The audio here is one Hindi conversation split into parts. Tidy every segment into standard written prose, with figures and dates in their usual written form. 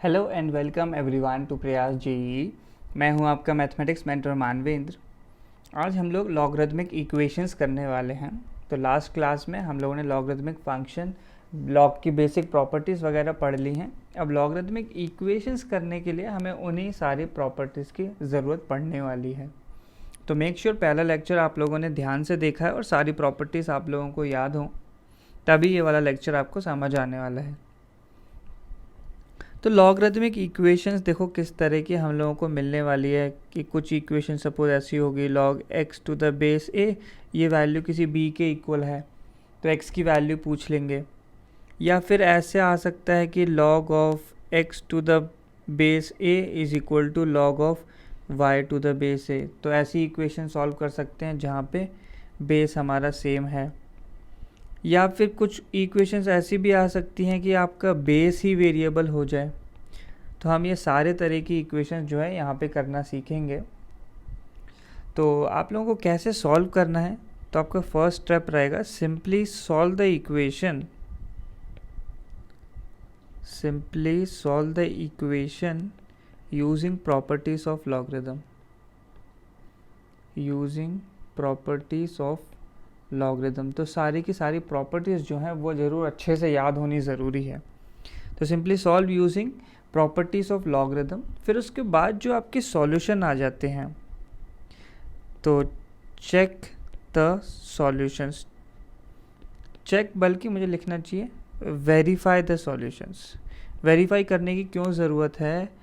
Hello and welcome everyone to Prayas JEE. मैं हूं आपका मैथमेटिक्स मेंटर मानवेंद्र। आज हम लोग लॉगरिथमिक इक्वेशंस करने वाले हैं। तो लास्ट क्लास में हम लोगों ने लॉगरिथमिक फंक्शन, लॉग की बेसिक प्रॉपर्टीज़ वगैरह पढ़ ली हैं। अब लॉगरिथमिक इक्वेशंस करने के लिए हमें उन्हीं सारी प्रॉपर्टीज़ की ज़रूरत पड़ने वाली है। तो मेक श्योर पहला लेक्चर आप लोगों ने ध्यान से देखा है और सारी प्रॉपर्टीज़ आप लोगों को याद हों, तभी ये वाला लेक्चर आपको समझ आने वाला है। तो लॉगरिथमिक इक्वेशंस देखो किस तरह की हम लोगों को मिलने वाली है कि कुछ इक्वेशन सपोज ऐसी होगी, log x to the base a, ये वैल्यू किसी b के इक्वल है तो x की वैल्यू पूछ लेंगे। या फिर ऐसे आ सकता है कि log of x to the base a is equal to log of y to the base a। तो ऐसी इक्वेशन सॉल्व कर सकते हैं जहाँ पे बेस हमारा सेम है। या फिर कुछ इक्वेशंस ऐसी भी आ सकती हैं कि आपका बेस ही वेरिएबल हो जाए। तो हम ये सारे तरह की इक्वेशंस जो है यहाँ पे करना सीखेंगे। तो आप लोगों को कैसे सॉल्व करना है, तो आपका फर्स्ट स्टेप रहेगा simply solve the equation. Simply solve the equation using properties of logarithm. Using properties of logarithm. तो सारी की सारी प्रॉपर्टीज़ जो हैं वो ज़रूर अच्छे से याद होनी ज़रूरी है। तो simply solve using properties of logarithm. फिर उसके बाद जो आपके सॉल्यूशन आ जाते हैं, तो चेक द सॉल्यूशंस। चेक बल्कि मुझे लिखना चाहिए वेरीफाई द सॉल्यूशंस। वेरीफाई करने की क्यों ज़रूरत है?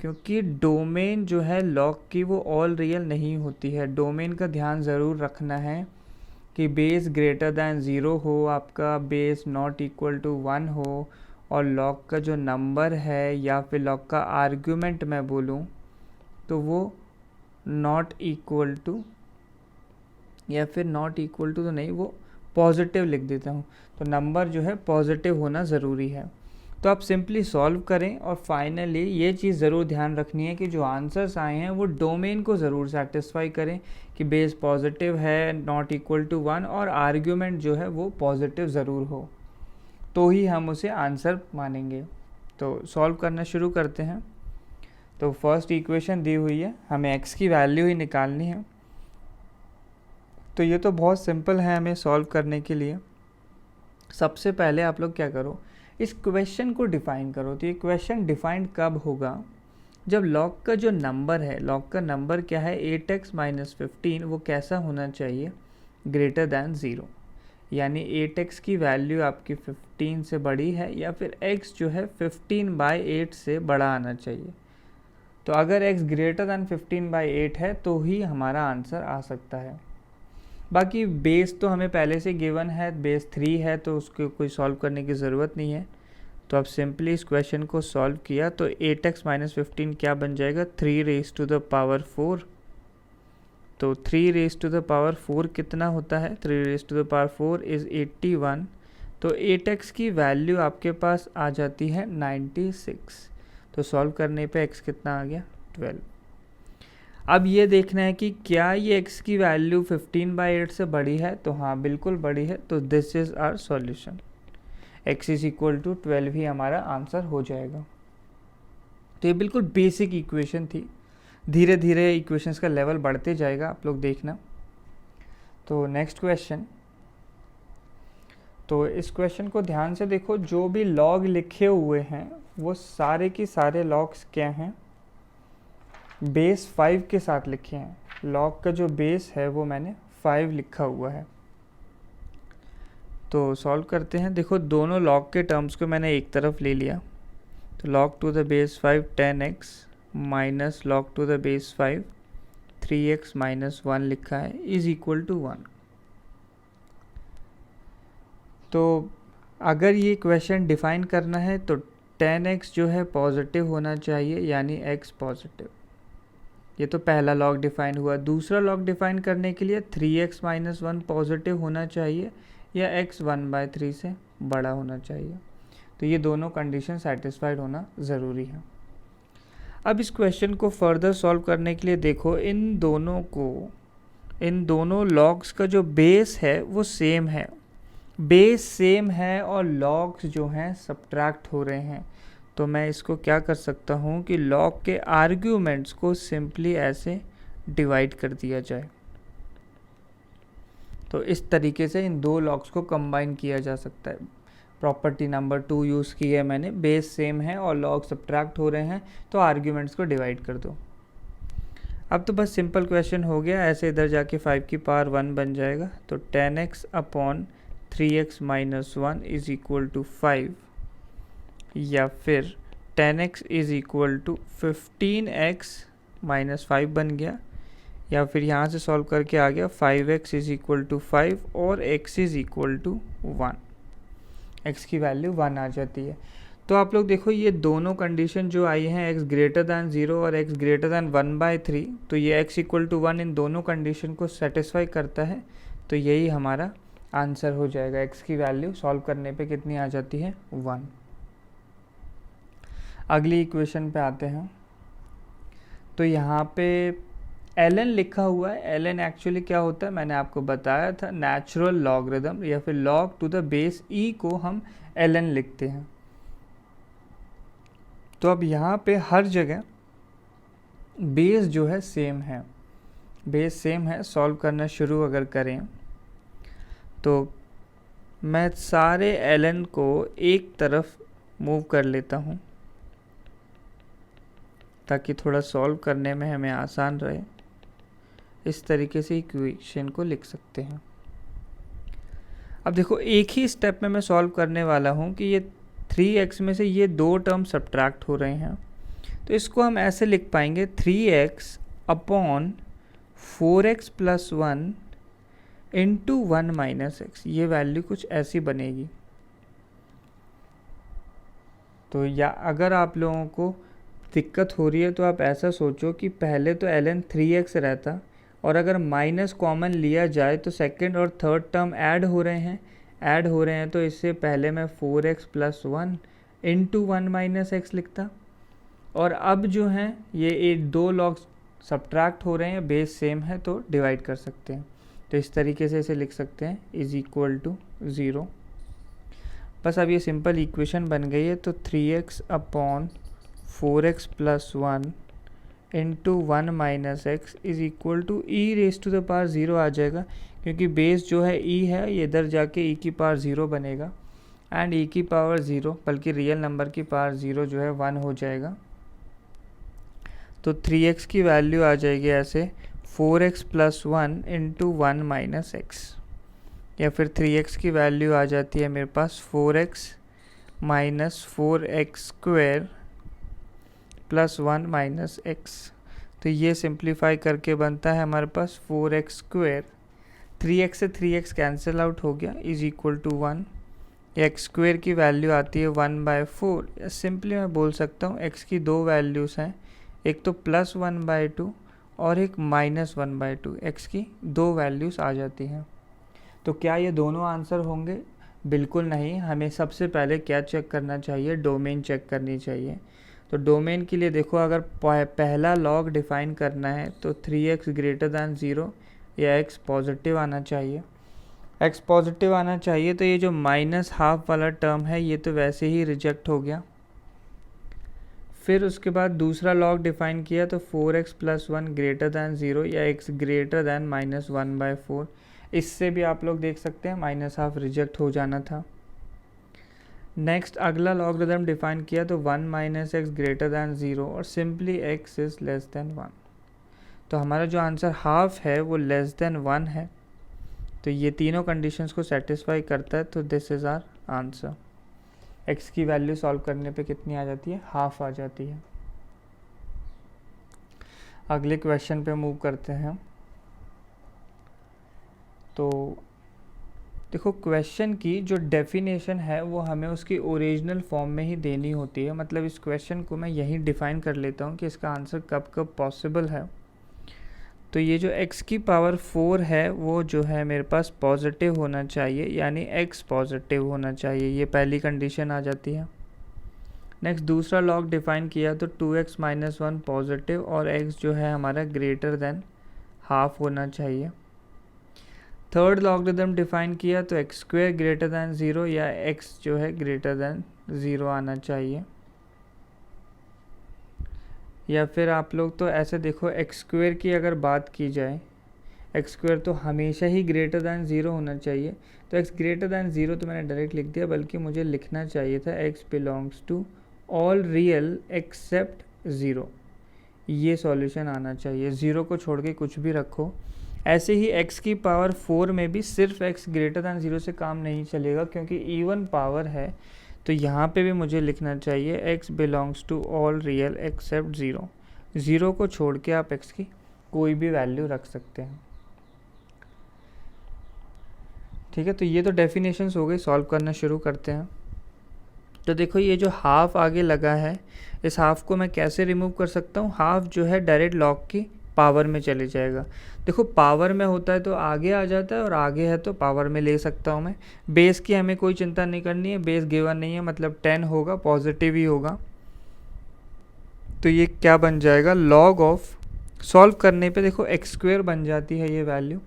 क्योंकि डोमेन जो है लॉग की वो ऑल रियल नहीं होती है। डोमेन का ध्यान ज़रूर रखना है कि बेस ग्रेटर दैन 0 हो, आपका बेस नॉट इक्वल टू 1 हो, और लॉग का जो नंबर है या फिर लॉग का आर्ग्यूमेंट मैं बोलूँ तो वो नॉट इक्वल टू, या फिर नॉट इक्वल टू तो नहीं, वो पॉजिटिव लिख देता हूँ। तो नंबर जो है पॉजिटिव होना ज़रूरी है। तो आप सिंपली सॉल्व करें और फाइनली ये चीज़ ज़रूर ध्यान रखनी है कि जो आंसर्स आए हैं वो डोमेन को ज़रूर सेटिस्फाई करें कि बेस पॉजिटिव है, नॉट इक्वल टू 1, और आर्ग्यूमेंट जो है वो पॉजिटिव ज़रूर हो, तो ही हम उसे आंसर मानेंगे। तो सॉल्व करना शुरू करते हैं। तो फर्स्ट इक्वेशन दी हुई है, हमें x की वैल्यू ही निकालनी है। तो ये तो बहुत सिंपल है हमें सॉल्व करने के लिए। सबसे पहले आप लोग क्या करो, इस क्वेश्चन को डिफ़ाइन करो। तो ये क्वेश्चन डिफ़ाइंड कब होगा? जब लॉग का जो नंबर है, लॉग का नंबर क्या है 8x माइनस 15, वो कैसा होना चाहिए? Greater than 0। यानी 8x की वैल्यू आपकी 15 से बड़ी है, या फिर x जो है 15/8 से बड़ा आना चाहिए। तो अगर x ग्रेटर दैन 15/8 है तो ही हमारा आंसर आ सकता है। बाकी बेस तो हमें पहले से गिवन है, बेस 3 है, तो उसको कोई सॉल्व करने की ज़रूरत नहीं है। तो अब सिंपली इस क्वेश्चन को सॉल्व किया तो 8x माइनस 15 क्या बन जाएगा? 3 रेज़ टू द पावर 4। तो 3 रेज़ टू द पावर 4 कितना होता है? 3 raise to the power 4 is 81। तो 8x की वैल्यू आपके पास आ जाती है 96। तो सॉल्व करने पे x कितना आ गया? 12। अब ये देखना है कि क्या ये x की वैल्यू 15/8 से बड़ी है? तो हाँ, बिल्कुल बड़ी है। तो this is our solution. x is equal to 12 ही हमारा आंसर हो जाएगा। तो ये बिल्कुल बेसिक इक्वेशन थी। धीरे धीरे इक्वेशंस का लेवल बढ़ते जाएगा, आप लोग देखना। तो नेक्स्ट क्वेश्चन। तो इस क्वेश्चन को ध्यान से देखो, जो भी लॉग लिखे हुए हैं वो सारे की सारे लॉग्स क्या हैं? बेस 5 के साथ लिखे हैं। लॉग का जो बेस है वो मैंने 5 लिखा हुआ है। तो सॉल्व करते हैं। देखो दोनों लॉग के टर्म्स को मैंने एक तरफ ले लिया। तो log to the base 5 10x minus log to the base 5 3x minus 1 लिखा है इज इक्वल टू 1। तो अगर ये क्वेश्चन डिफाइन करना है तो 10x जो है पॉजिटिव होना चाहिए, यानी x पॉजिटिव। ये तो पहला लॉग डिफाइन हुआ। दूसरा लॉग डिफाइन करने के लिए 3x माइनस 1 पॉजिटिव होना चाहिए, या x 1/3 से बड़ा होना चाहिए। तो ये दोनों कंडीशन सेटिस्फाइड होना ज़रूरी है। अब इस क्वेश्चन को फर्दर सॉल्व करने के लिए देखो, इन दोनों लॉग्स का जो बेस है वो सेम है। बेस सेम है और लॉग्स जो हैं सब्ट्रैक्ट हो रहे हैं। तो मैं इसको क्या कर सकता हूँ कि लॉग के आर्ग्यूमेंट्स को सिंपली ऐसे डिवाइड कर दिया जाए। तो इस तरीके से इन दो लॉग्स को कंबाइन किया जा सकता है। प्रॉपर्टी नंबर 2 यूज़ की है मैंने, बेस सेम है और लॉग सब्ट्रैक्ट हो रहे हैं, तो आर्ग्यूमेंट्स को डिवाइड कर दो। अब तो बस सिंपल क्वेश्चन हो गया, ऐसे इधर जाके 5 की पावर 1 बन जाएगा। तो 10x upon 3x minus 1 is equal to 5, या फिर 10x is equal to 15x minus 5 बन गया, या फिर यहाँ से सॉल्व करके आ गया 5x इज इक्वल टू 5 और x is equal to 1। x की वैल्यू 1 आ जाती है। तो आप लोग देखो ये दोनों कंडीशन जो आई हैं x ग्रेटर दैन 0 और x ग्रेटर दैन 1/3, तो ये x इक्वल टू 1 इन दोनों कंडीशन को सेटिस्फाई करता है। तो यही हमारा आंसर हो जाएगा। x की वैल्यू सॉल्व करने पे कितनी आ जाती है? 1। अगली इक्वेशन पे आते हैं। तो यहाँ पे ln लिखा हुआ है। ln एक्चुअली क्या होता है मैंने आपको बताया था, नेचुरल लॉगरिदम या फिर log to the base e को हम ln लिखते हैं। तो अब यहाँ पे हर जगह बेस जो है सेम है, बेस सेम है। सॉल्व करना शुरू अगर करें तो मैं सारे ln को एक तरफ मूव कर लेता हूँ ताकि थोड़ा सॉल्व करने में हमें आसान रहे। इस तरीके से इक्वेशन को लिख सकते हैं। अब देखो एक ही स्टेप में मैं सॉल्व करने वाला हूँ कि ये 3x में से ये दो टर्म सब्ट्रैक्ट हो रहे हैं, तो इसको हम ऐसे लिख पाएंगे 3x upon 4x plus 1 into 1 minus x. ये वैल्यू कुछ ऐसी बनेगी। तो या अगर आप लोगों को दिक्कत हो रही है तो आप ऐसा सोचो कि पहले तो ln 3x रहता, और अगर माइनस कॉमन लिया जाए तो सेकंड और थर्ड टर्म ऐड हो रहे हैं, तो इससे पहले मैं 4x plus 1 into 1 minus x लिखता। और अब जो है ये दो लॉग सब्ट्रैक्ट हो रहे हैं, बेस सेम है तो डिवाइड कर सकते हैं। तो इस तरीके से इसे लिख सकते हैं इज इक्वल टू 0। बस अब ये सिंपल इक्वेशन बन गई है। तो 3x upon 4x plus 1 into 1 minus x is equal to e raise to the power 0 आ जाएगा, क्योंकि बेस जो है e है, ये इधर जाके e की पावर 0 बनेगा, एंड e की पावर 0 बल्कि रियल नंबर की पावर 0 जो है 1 हो जाएगा। तो 3x की वैल्यू आ जाएगी ऐसे 4x plus 1 into 1 minus x, या फिर 3x की वैल्यू आ जाती है मेरे पास 4x minus 4x square plus 1 minus x. तो ये सिंप्लीफाई करके बनता है हमारे पास 4x स्क्वायर, 3x से 3x कैंसिल आउट हो गया, is equal to 1। X square की वैल्यू आती है 1/4, या सिंपली मैं बोल सकता हूँ x की दो वैल्यूज़ हैं, एक तो प्लस 1/2 और एक माइनस 1/2। x की दो वैल्यूज़ आ जाती हैं। तो क्या ये दोनों आंसर होंगे? बिल्कुल नहीं। हमें सबसे पहले क्या चेक करना चाहिए? डोमेन चेक करनी चाहिए। तो डोमेन के लिए देखो, अगर पहला लॉग डिफाइन करना है तो 3x ग्रेटर दैन 0 या x पॉजिटिव आना चाहिए। x पॉजिटिव आना चाहिए, तो ये जो माइनस हाफ वाला टर्म है ये तो वैसे ही रिजेक्ट हो गया। फिर उसके बाद दूसरा लॉग डिफाइन किया तो 4x प्लस 1 ग्रेटर दैन 0 या x ग्रेटर दैन माइनस 1/4। इससे भी आप लोग देख सकते हैं माइनस हाफ रिजेक्ट हो जाना था। नेक्स्ट अगला लॉगरिदम डिफाइन किया तो 1 माइनस एक्स ग्रेटर दैन 0 और simply x is less than 1। तो हमारा जो आंसर हाफ है वो लेस देन 1 है। तो ये तीनों कंडीशंस को सेटिस्फाई करता है, तो this is our answer. x की वैल्यू सॉल्व करने पे कितनी आ जाती है? हाफ आ जाती है। अगले क्वेश्चन पे मूव करते हैं। तो देखो क्वेश्चन की जो डेफिनेशन है वो हमें उसकी ओरिजिनल फॉर्म में ही देनी होती है। मतलब इस क्वेश्चन को मैं यहीं डिफ़ाइन कर लेता हूँ कि इसका आंसर कब कब पॉसिबल है। तो ये जो x की पावर 4 है वो जो है मेरे पास पॉजिटिव होना चाहिए, यानी x पॉजिटिव होना चाहिए। ये पहली कंडीशन आ जाती है। नेक्स्ट दूसरा लॉग डिफ़ाइन किया तो 2x माइनस 1 पॉजिटिव और x जो है हमारा ग्रेटर देन हाफ होना चाहिए। थर्ड लॉगरिदम डिफाइन किया तो x स्क्वायर ग्रेटर दैन 0 या x जो है ग्रेटर दैन 0 आना चाहिए। या फिर आप लोग तो ऐसे देखो, एक्स स्क्वेयर की अगर बात की जाए, एक्स स्क्वेयर तो हमेशा ही ग्रेटर दैन ज़ीरो होना चाहिए, तो एक्स ग्रेटर दैन ज़ीरो तो मैंने डायरेक्ट लिख दिया, बल्कि मुझे लिखना चाहिए था x belongs to all real except zero. ये सॉल्यूशन आना चाहिए, ज़ीरो को छोड़ के कुछ भी रखो। ऐसे ही x की पावर 4 में भी सिर्फ x ग्रेटर दैन ज़ीरो से काम नहीं चलेगा, क्योंकि इवन पावर है, तो यहाँ पे भी मुझे लिखना चाहिए x belongs to all real except zero. Zero को छोड़ के आप x की कोई भी वैल्यू रख सकते हैं। ठीक है, तो ये तो डेफिनेशंस हो गई, सॉल्व करना शुरू करते हैं। तो देखो, ये जो हाफ आगे लगा है, इस हाफ को मैं कैसे रिमूव कर सकता हूँ? हाफ जो है डायरेक्ट लॉग की पावर में चले जाएगा। देखो, पावर में होता है तो आगे आ जाता है, और आगे है तो पावर में ले सकता हूँ मैं। बेस की हमें कोई चिंता नहीं करनी है, बेस गिवन नहीं है, मतलब 10 होगा, पॉजिटिव ही होगा। तो ये क्या बन जाएगा? लॉग ऑफ, सॉल्व करने पे देखो एक्स स्क्वेयर बन जाती है ये वैल्यू।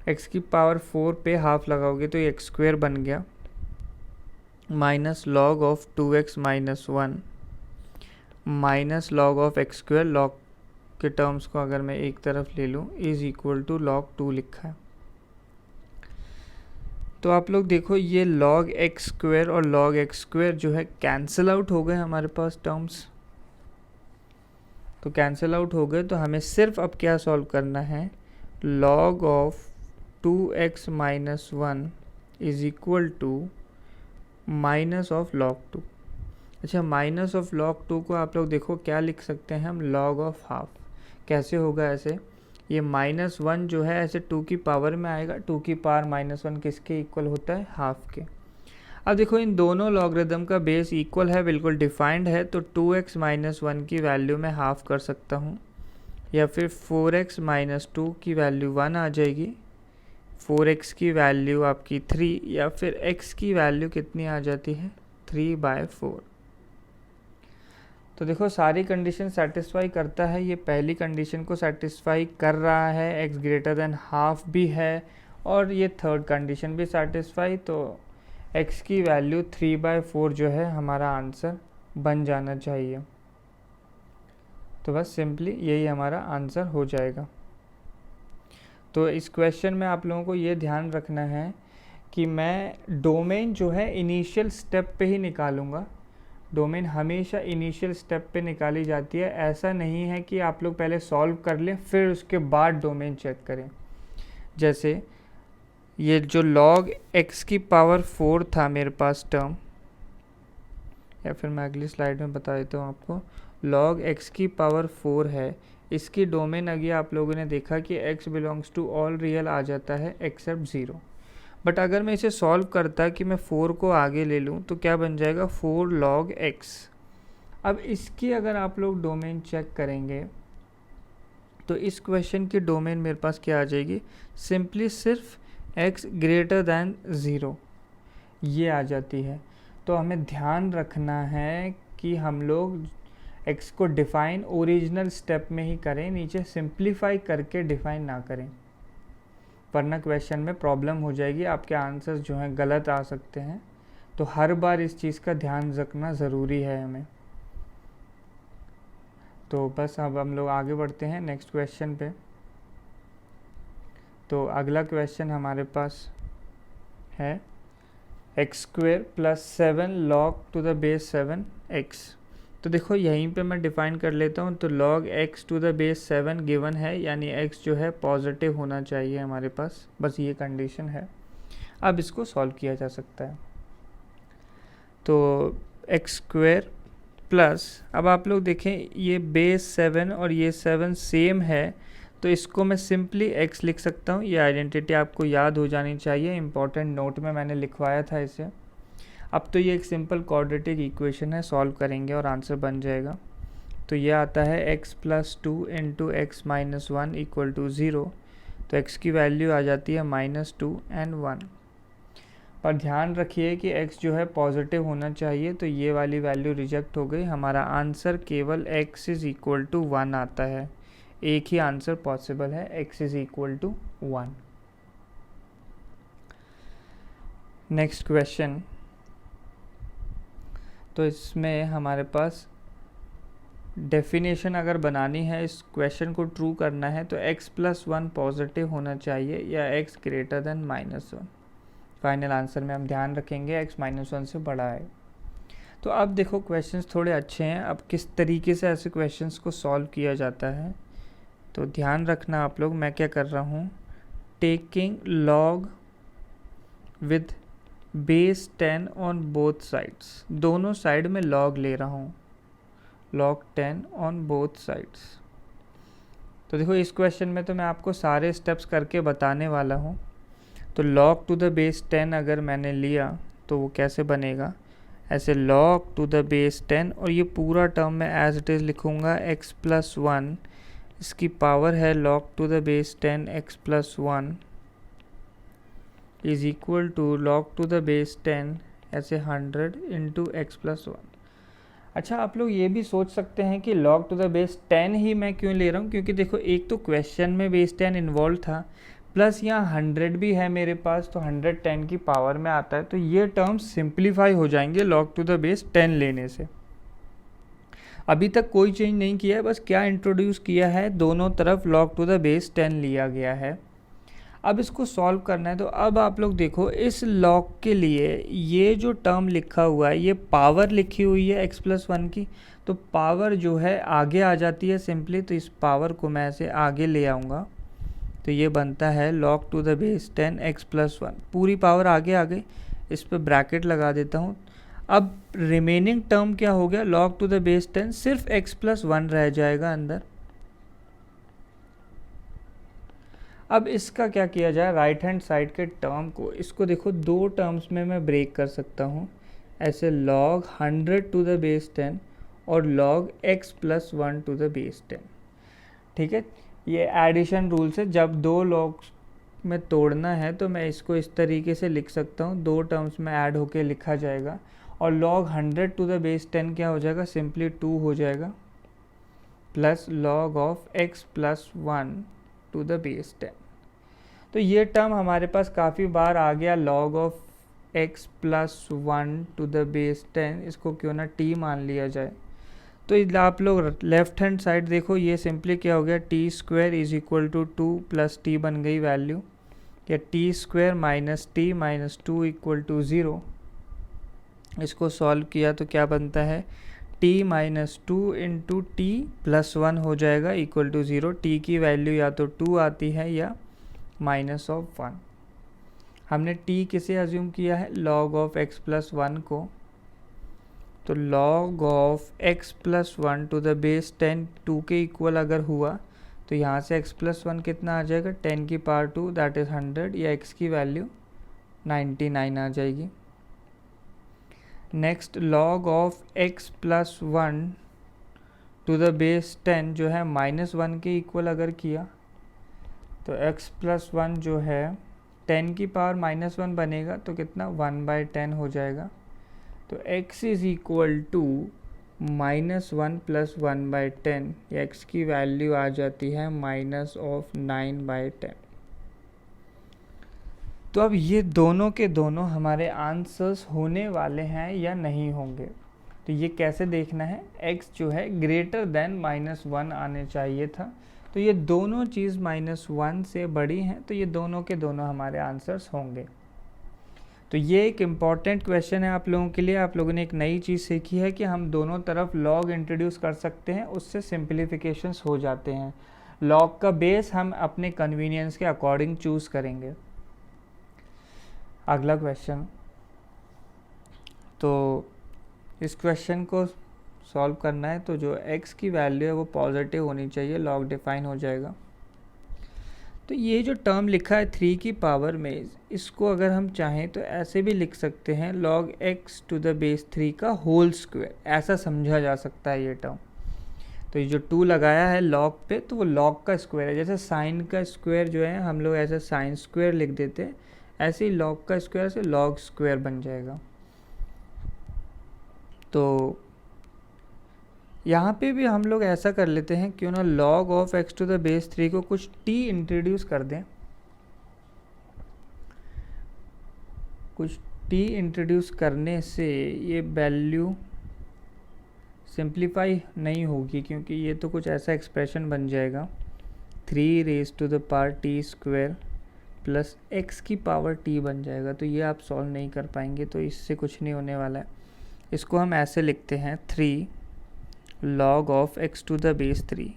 एक्स की पावर 4 पे हाफ लगाओगे तो ये एक्स स्क्वेयर बन गया, minus log of 2x minus 1 minus log of x square, log के टर्म्स को अगर मैं एक तरफ ले लूँ, इज इक्वल टू लॉग 2 लिखा है। तो आप लोग देखो, ये लॉग एक्स स्क्वेयर और लॉग एक्स स्क्वेयर जो है कैंसिल आउट हो गए हमारे पास टर्म्स। तो कैंसिल आउट हो गए, तो हमें सिर्फ अब क्या सॉल्व करना है? Log of 2x minus 1 is equal to minus of log 2। अच्छा, माइनस ऑफ लॉग 2 को आप लोग देखो क्या लिख सकते हैं हम? Log of half. कैसे होगा ऐसे? ये माइनस 1 जो है ऐसे 2 की पावर में आएगा, 2 की पावर माइनस 1 किसके इक्वल होता है? हाफ के। अब देखो, इन दोनों लॉगरिदम का बेस इक्वल है, बिल्कुल डिफाइंड है, तो 2x माइनस 1 की वैल्यू मैं हाफ कर सकता हूँ, या फिर 4x माइनस 2 की वैल्यू 1 आ जाएगी, 4x की वैल्यू आपकी 3, या फिर x की वैल्यू कितनी आ जाती है? 3/4। तो देखो, सारी कंडीशन सेटिस्फाई करता है, ये पहली कंडीशन को सेटिस्फाई कर रहा है, x ग्रेटर देन हाफ भी है, और ये थर्ड कंडीशन भी सेटिस्फाई, तो x की वैल्यू 3/4 जो है हमारा आंसर बन जाना चाहिए। तो बस सिंपली यही हमारा आंसर हो जाएगा। तो इस क्वेश्चन में आप लोगों को ये ध्यान रखना है कि मैं डोमेन जो है इनिशियल स्टेप पे ही निकालूंगा। डोमेन हमेशा इनिशियल स्टेप पे निकाली जाती है, ऐसा नहीं है कि आप लोग पहले सॉल्व कर लें फिर उसके बाद डोमेन चेक करें। जैसे ये जो log x की पावर 4 था मेरे पास टर्म, या फिर मैं अगली स्लाइड में बता देता हूँ आपको, log x की पावर 4 है, इसकी डोमेन अभी आप लोगों ने देखा कि x belongs to all real आ जाता है एक्सेप्ट ज़ीरो। बट अगर मैं इसे सॉल्व करता कि मैं 4 को आगे ले लूँ तो क्या बन जाएगा? 4 log x। अब इसकी अगर आप लोग डोमेन चेक करेंगे तो इस क्वेश्चन की डोमेन मेरे पास क्या आ जाएगी? सिंपली सिर्फ x ग्रेटर दैन ज़ीरो ये आ जाती है। तो हमें ध्यान रखना है कि हम लोग x को डिफ़ाइन ओरिजिनल स्टेप में ही करें, नीचे सिंप्लीफाई करके डिफ़ाइन ना करें, वरना क्वेश्चन में प्रॉब्लम हो जाएगी, आपके आंसर्स जो हैं गलत आ सकते हैं। तो हर बार इस चीज़ का ध्यान रखना ज़रूरी है हमें। तो बस अब हम लोग आगे बढ़ते हैं नेक्स्ट क्वेश्चन पे। तो अगला क्वेश्चन हमारे पास है x square plus 7 log to the base 7x। तो देखो, यहीं पे मैं डिफ़ाइन कर लेता हूँ। तो log x to the base 7 given है, यानी x जो है पॉजिटिव होना चाहिए हमारे पास, बस ये कंडीशन है। अब इसको सॉल्व किया जा सकता है। तो एक्स स्क्वेयर प्लस, अब आप लोग देखें ये बेस 7 और ये 7 सेम है, तो इसको मैं सिंपली x लिख सकता हूँ। ये आइडेंटिटी आपको याद हो जानी चाहिए, इंपॉर्टेंट नोट में मैंने लिखवाया था इसे। अब तो ये एक सिंपल क्वाड्रेटिक इक्वेशन है, सॉल्व करेंगे और आंसर बन जाएगा। तो ये आता है x plus 2 into x minus 1 equal to 0। तो x की वैल्यू आ जाती है -2 एंड 1। पर ध्यान रखिए कि x जो है पॉजिटिव होना चाहिए, तो ये वाली वैल्यू रिजेक्ट हो गई। हमारा आंसर केवल x इज़ इक्वल टू 1 आता है। एक ही आंसर पॉसिबल है, x is equal to 1। Next question, तो इसमें हमारे पास डेफिनेशन अगर बनानी है, इस क्वेश्चन को ट्रू करना है, तो x+1 पॉजिटिव होना चाहिए या x greater than -1। Final answer में हम ध्यान रखेंगे x -1 से बड़ा है। तो अब देखो क्वेश्चंस थोड़े अच्छे हैं। अब किस तरीके से ऐसे क्वेश्चंस को सॉल्व किया जाता है, तो ध्यान रखना आप लोग। मैं क्या कर रहा हूँ, taking log with base 10 on both sides, दोनों साइड में लॉग ले रहा हूँ, log 10 ऑन बोथ साइड्स। तो देखो इस क्वेश्चन में तो मैं आपको सारे स्टेप्स करके बताने वाला हूँ। तो log टू द बेस 10 अगर मैंने लिया तो वो कैसे बनेगा, ऐसे log टू द बेस 10, और ये पूरा टर्म मैं एज इट इज़ लिखूँगा x+1, इसकी पावर है log to the base 10 x+1 is equal to log to the base 10 ऐसे 100 इंटू x+1। अच्छा, आप लोग ये भी सोच सकते हैं कि log टू द बेस 10 ही मैं क्यों ले रहा हूँ, क्योंकि देखो एक तो क्वेश्चन में बेस 10 इन्वॉल्व था, प्लस यहाँ 100 भी है मेरे पास, तो 100 10 की पावर में आता है, तो ये टर्म्स सिंप्लीफाई हो जाएंगे log टू द बेस 10 लेने से। अभी तक कोई चेंज नहीं किया है, बस क्या इंट्रोड्यूस किया है, दोनों तरफ log टू द बेस 10 लिया गया है। अब इसको सॉल्व करना है, तो अब आप लोग देखो इस log के लिए ये जो टर्म लिखा हुआ है, ये पावर लिखी हुई है x+1 की, तो पावर जो है आगे आ जाती है सिंपली, तो इस पावर को मैं ऐसे आगे ले आऊँगा, तो ये बनता है log to the base 10 x+1, पूरी पावर आगे आ गई, इस पर ब्रैकेट लगा देता हूँ। अब रिमेनिंग टर्म क्या हो गया, log टू द बेस 10 सिर्फ x+1 रह जाएगा अंदर। अब इसका क्या किया जाए, राइट हैंड साइड के टर्म को, इसको देखो दो टर्म्स में मैं ब्रेक कर सकता हूँ, ऐसे log 100 टू द बेस 10 और log x+1 to the base 10। ठीक है, ये एडिशन रूल से जब दो लॉग्स में तोड़ना है तो मैं इसको इस तरीके से लिख सकता हूँ, दो टर्म्स में ऐड होके लिखा जाएगा, और log 100 टू द बेस 10 क्या हो जाएगा, सिंपली 2 हो जाएगा, plus log of x+1 to the base 10। तो ये टर्म हमारे पास काफ़ी बार आ गया, log of x+1 to the base 10, इसको क्यों ना t मान लिया जाए। तो आप लोग लेफ्ट हैंड साइड देखो, ये सिंपली क्या हो गया, t² is equal to 2 plus t बन गई वैल्यू, या t² minus t minus 2 equal to 0। इसको सॉल्व किया तो क्या बनता है, t minus 2 into t plus 1 हो जाएगा इक्वल टू 0। t की वैल्यू या तो 2 आती है या माइनस ऑफ 1। हमने t किसे अज्यूम किया है, log ऑफ x+1 को, तो log of x+1 to the base 10 2 के इक्वल अगर हुआ तो यहाँ से x+1 कितना आ जाएगा, 10 की पावर 2 दैट इज़ 100, या x की वैल्यू 99 आ जाएगी। Next log of x+1 to the base 10 जो है -1 के इक्वल अगर किया तो x+1 जो है 10 की पावर -1 बनेगा, तो कितना 1/10 हो जाएगा। तो x is equal to -1 plus 1/10, x की वैल्यू आ जाती है -9/10। तो अब ये दोनों के दोनों हमारे आंसर्स होने वाले हैं या नहीं होंगे, तो ये कैसे देखना है, x जो है ग्रेटर देन -1 आने चाहिए था, तो ये दोनों चीज़ -1 से बड़ी हैं, तो ये दोनों के दोनों हमारे आंसर्स होंगे। तो ये एक इम्पॉर्टेंट क्वेश्चन है आप लोगों के लिए। आप लोगों ने एक नई चीज़ सीखी है कि हम दोनों तरफ लॉग इंट्रोड्यूस कर सकते हैं, उससे सिंप्लीफिकेशंस हो जाते हैं। लॉग का बेस हम अपने कन्वीनियंस के अकॉर्डिंग चूज़ करेंगे। अगला क्वेश्चन, तो इस क्वेश्चन को सॉल्व करना है, तो जो x की वैल्यू है वो पॉजिटिव होनी चाहिए, लॉग डिफाइन हो जाएगा। तो ये जो टर्म लिखा है 3 की पावर में, इसको अगर हम चाहें तो ऐसे भी लिख सकते हैं, log x to the base 3 का होल स्क्वायर, ऐसा समझा जा सकता है ये टर्म। तो ये जो 2 लगाया है log पे, तो वो log का स्क्वायर है, जैसे साइन का स्क्वायर जो है हम लोग ऐसे साइन स्क्वायर लिख देते हैं, ऐसे ही log का स्क्वायर से log स्क्वायर बन जाएगा। तो यहाँ पे भी हम लोग ऐसा कर लेते हैं, क्यों ना log of x to the base 3 को कुछ t इंट्रोड्यूस कर दें, कुछ t इंट्रोड्यूस करने से ये वैल्यू सिंप्लीफाई नहीं होगी क्योंकि ये तो कुछ ऐसा एक्सप्रेशन बन जाएगा 3 raise to the power t square plus x की पावर टी बन जाएगा। तो ये आप सॉल्व नहीं कर पाएंगे, तो इससे कुछ नहीं होने वाला है। इसको हम ऐसे लिखते हैं 3 log of x to the base 3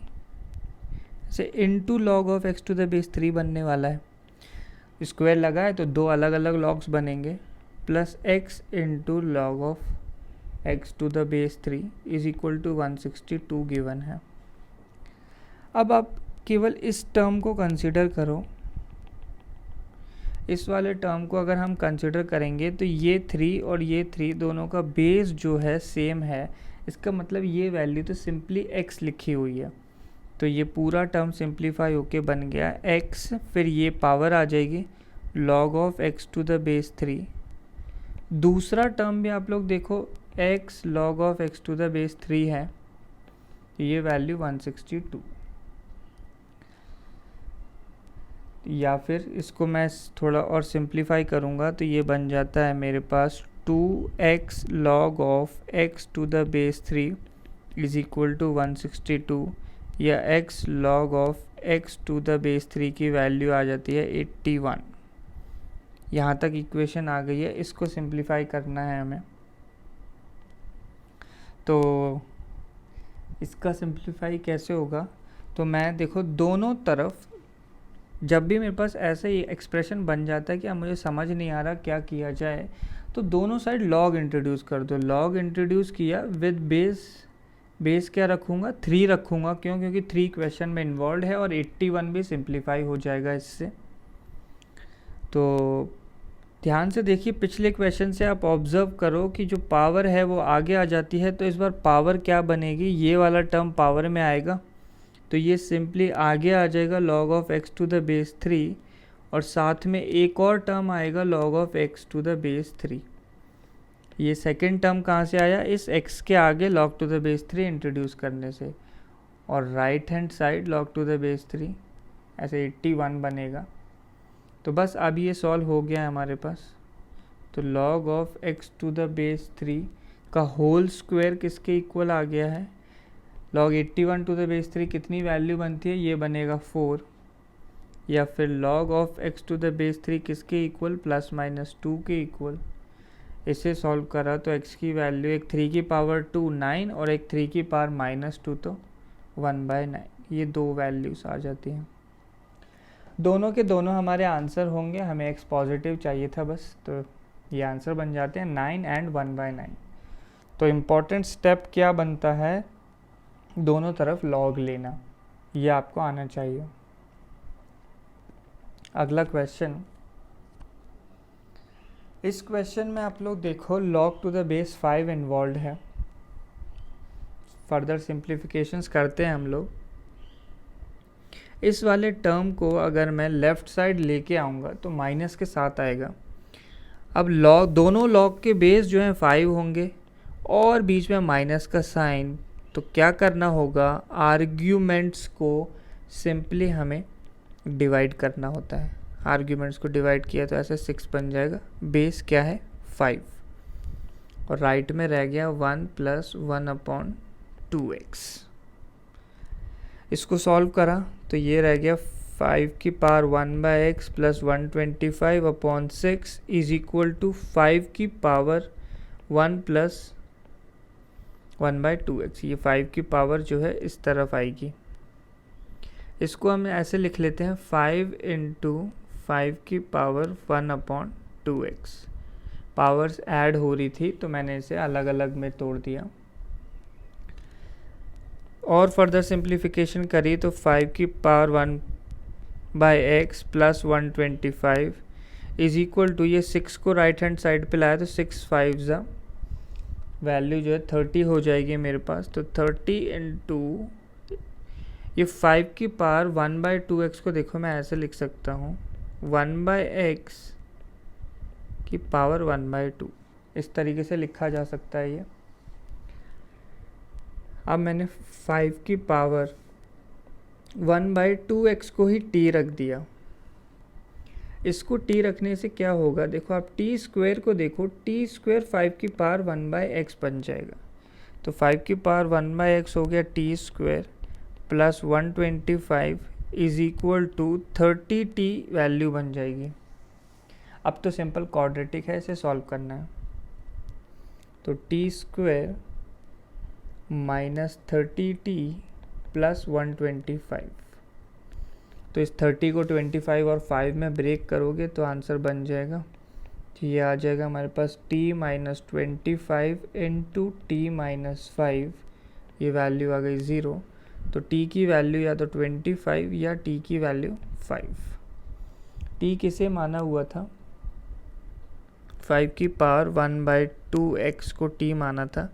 से into log of x to the base 3 बनने वाला है। स्क्वायर लगा है तो दो अलग अलग लॉग्स बनेंगे, plus x into log of x to the base 3 is equal to 162 given है। अब आप केवल इस टर्म को कंसिडर करो। इस वाले टर्म को अगर हम कंसिडर करेंगे तो ये 3 और ये 3 दोनों का बेस जो है सेम है। इसका मतलब ये वैल्यू तो सिंपली x लिखी हुई है। तो ये पूरा टर्म सिंप्लीफाई होके बन गया x, फिर ये पावर आ जाएगी log of x to the base 3। दूसरा टर्म भी आप लोग देखो x log of x to the base 3 है, ये वैल्यू 162। या फिर इसको मैं थोड़ा और सिंप्लीफाई करूँगा तो ये बन जाता है मेरे पास 2x log of x to the base 3 is equal to 162, या x log of x to the base 3 की वैल्यू आ जाती है 81। यहाँ तक इक्वेशन आ गई है, इसको सिंप्लीफाई करना है हमें। तो इसका सिंप्लीफाई कैसे होगा, तो मैं देखो दोनों तरफ जब भी मेरे पास ऐसे ही एक्सप्रेशन बन जाता है कि अब मुझे समझ नहीं आ रहा क्या किया जाए, तो दोनों साइड लॉग इंट्रोड्यूस कर दो। लॉग इंट्रोड्यूस किया विद बेस क्या रखूँगा 3 रखूँगा, क्यों, क्योंकि 3 क्वेश्चन में इन्वॉल्व है और 81 भी सिंप्लीफाई हो जाएगा इससे। तो ध्यान से देखिए पिछले क्वेश्चन से आप ऑब्जर्व करो कि जो पावर है वो आगे आ जाती है, तो इस बार पावर क्या बनेगी, ये वाला टर्म पावर में आएगा तो ये सिंपली आगे आ जाएगा log of x to the base 3, और साथ में एक और टर्म आएगा log of x to the base 3। ये सेकंड टर्म कहाँ से आया, इस x के आगे log to the base 3 introduce करने से, और right hand side log to the base 3 ऐसे 81 बनेगा। तो बस अब ये सॉल्व हो गया है हमारे पास। तो log of x to the base 3 का होल स्क्वायर किसके इक्वल आ गया है, log 81 टू द बेस 3 कितनी वैल्यू बनती है, ये बनेगा 4, या फिर log of x to the base 3 किसके इक्वल, प्लस माइनस 2 के इक्वल। इसे सॉल्व करा तो x की वैल्यू एक 3 की पावर 2 9 और एक 3 की पावर माइनस 2 तो 1/9, ये दो वैल्यूज आ जाती हैं। दोनों के दोनों हमारे आंसर होंगे, हमें x पॉजिटिव चाहिए था बस, तो ये आंसर बन जाते हैं 9 एंड 1/9। तो इम्पॉर्टेंट स्टेप क्या बनता है, दोनों तरफ लॉग लेना, ये आपको आना चाहिए। अगला क्वेश्चन, इस क्वेश्चन में आप लोग देखो log to the base 5 involve है। फर्दर सिंप्लीफिकेशंस करते हैं हम लोग। इस वाले टर्म को अगर मैं लेफ़्ट साइड लेके आऊँगा तो माइनस के साथ आएगा। अब लॉग दोनों लॉग के बेस जो हैं 5 होंगे और बीच में माइनस का साइन, तो क्या करना होगा, आर्ग्यूमेंट्स को सिंपली हमें डिवाइड करना होता है। आर्ग्यूमेंट्स को डिवाइड किया तो ऐसे 6 बन जाएगा, बेस क्या है 5, और राइट में रह गया 1 + 1/2x। इसको सॉल्व करा तो ये रह गया 5 की power 1/x + 125/6 is equal to 5 की पावर 1 + 1/2x। ये 5 की पावर जो है इस तरफ आएगी। इसको हम ऐसे लिख लेते हैं 5 × 5 की पावर 1/2x। पावर्स ऐड हो रही थी तो मैंने इसे अलग अलग में तोड़ दिया, और फर्दर सिंप्लीफिकेशन करी तो 5 की power 1/x + 125 is equal to, ये 6 को राइट हैंड साइड पे लाया तो 6 5 वैल्यू जो है 30 हो जाएगी मेरे पास। तो 30 × ये 5 की पावर 1/2x को देखो मैं ऐसे लिख सकता हूँ 1/x की पावर 1/2, इस तरीके से लिखा जा सकता है ये। अब मैंने 5 की पावर 1/2x को ही t रख दिया। इसको t रखने से क्या होगा, देखो आप t स्क्वायर को देखो, t स्क्वायर 5 की पावर 1/x बन जाएगा। तो 5 की पावर 1/x हो गया t square plus 125 is equal to 30t value बन जाएगी। अब तो सिंपल क्वाड्रेटिक है, इसे सॉल्व करना है। तो T square minus 30t plus 125, तो इस 30 को 25 और 5 में ब्रेक करोगे तो आंसर बन जाएगा, तो ये आ जाएगा हमारे पास t minus 25 into t minus 5, ये वैल्यू आ गई 0। तो t की वैल्यू या तो 25 या t की वैल्यू 5। t किसे माना हुआ था, 5 की पावर 1/2x को t माना था,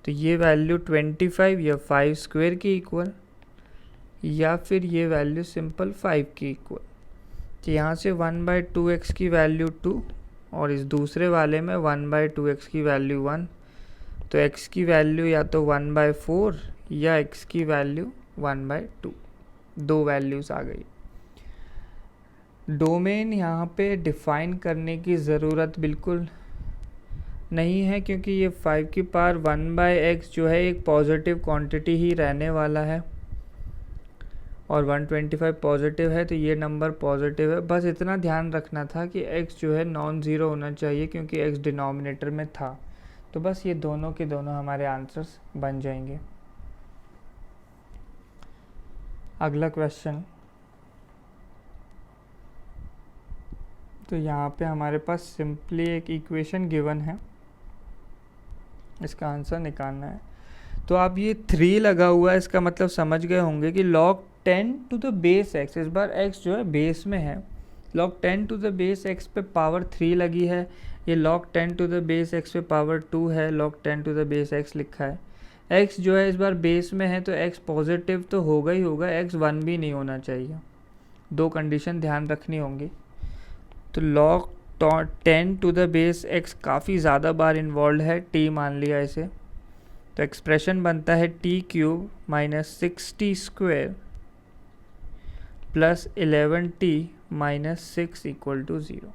तो ये वैल्यू 25 या 5 स्क्वायर की इक्वल, या फिर ये वैल्यू सिंपल 5 की इक्वल। तो यहाँ से 1/2x की वैल्यू 2 और इस दूसरे वाले में 1/2x की वैल्यू 1, तो x की वैल्यू या तो 1/4 या x की वैल्यू 1/2, दो वैल्यूज़ आ गई। डोमेन यहाँ पे डिफ़ाइन करने की ज़रूरत बिल्कुल नहीं है, क्योंकि ये 5 की पावर 1/x जो है एक पॉजिटिव क्वांटिटी ही रहने वाला है और 125 पॉजिटिव है, तो ये नंबर पॉजिटिव है। बस इतना ध्यान रखना था कि x जो है नॉन ज़ीरो होना चाहिए, क्योंकि x डिनोमिनेटर में था। तो बस ये दोनों के दोनों हमारे आंसर्स बन जाएंगे। अगला क्वेश्चन, तो यहाँ पे हमारे पास सिंपली एक इक्वेशन गिवन है, इसका आंसर निकालना है। तो आप ये 3 लगा हुआ है, इसका मतलब समझ गए होंगे कि log 10 to the base x, इस बार x जो है बेस में है, log 10 to the base x पे पावर 3 लगी है, ये log 10 to the base x पे पावर 2 है, log 10 to the base x लिखा है। x जो है इस बार बेस में है, तो x पॉजिटिव तो होगा ही होगा, x 1 भी नहीं होना चाहिए। दो कंडीशन ध्यान रखनी होंगी। तो log 10 to the base x काफ़ी ज़्यादा बार इन्वॉल्व है, t मान लिया इसे, तो एक्सप्रेशन बनता है t cube minus 6t square plus 11t minus 6 equal to 0।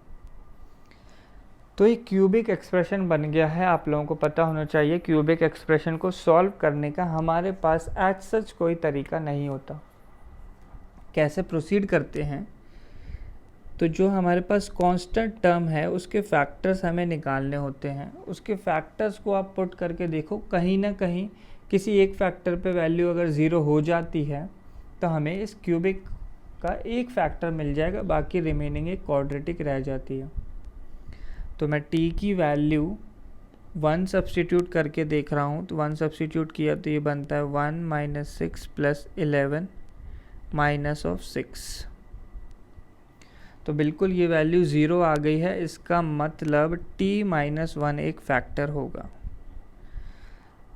तो एक क्यूबिक एक्सप्रेशन बन गया है। आप लोगों को पता होना चाहिए क्यूबिक एक्सप्रेशन को सॉल्व करने का हमारे पास एज सच कोई तरीका नहीं होता। कैसे प्रोसीड करते हैं, तो जो हमारे पास कांस्टेंट टर्म है उसके फैक्टर्स हमें निकालने होते हैं। उसके फैक्टर्स को आप पुट करके देखो, कहीं ना कहीं किसी एक फैक्टर पे वैल्यू अगर 0 हो जाती है तो हमें इस क्यूबिक का एक फैक्टर मिल जाएगा, बाकी रिमेनिंग एक क्वाड्रेटिक रह जाती है। तो मैं t की वैल्यू 1 सब्सटीट्यूट करके देख रहा हूँ, तो 1 सब्सटीट्यूट किया तो ये बनता है 1 माइनस 6 प्लस 11 माइनस ऑफ 6, तो बिल्कुल ये वैल्यू 0 आ गई है। इसका मतलब t माइनस 1 एक फैक्टर होगा।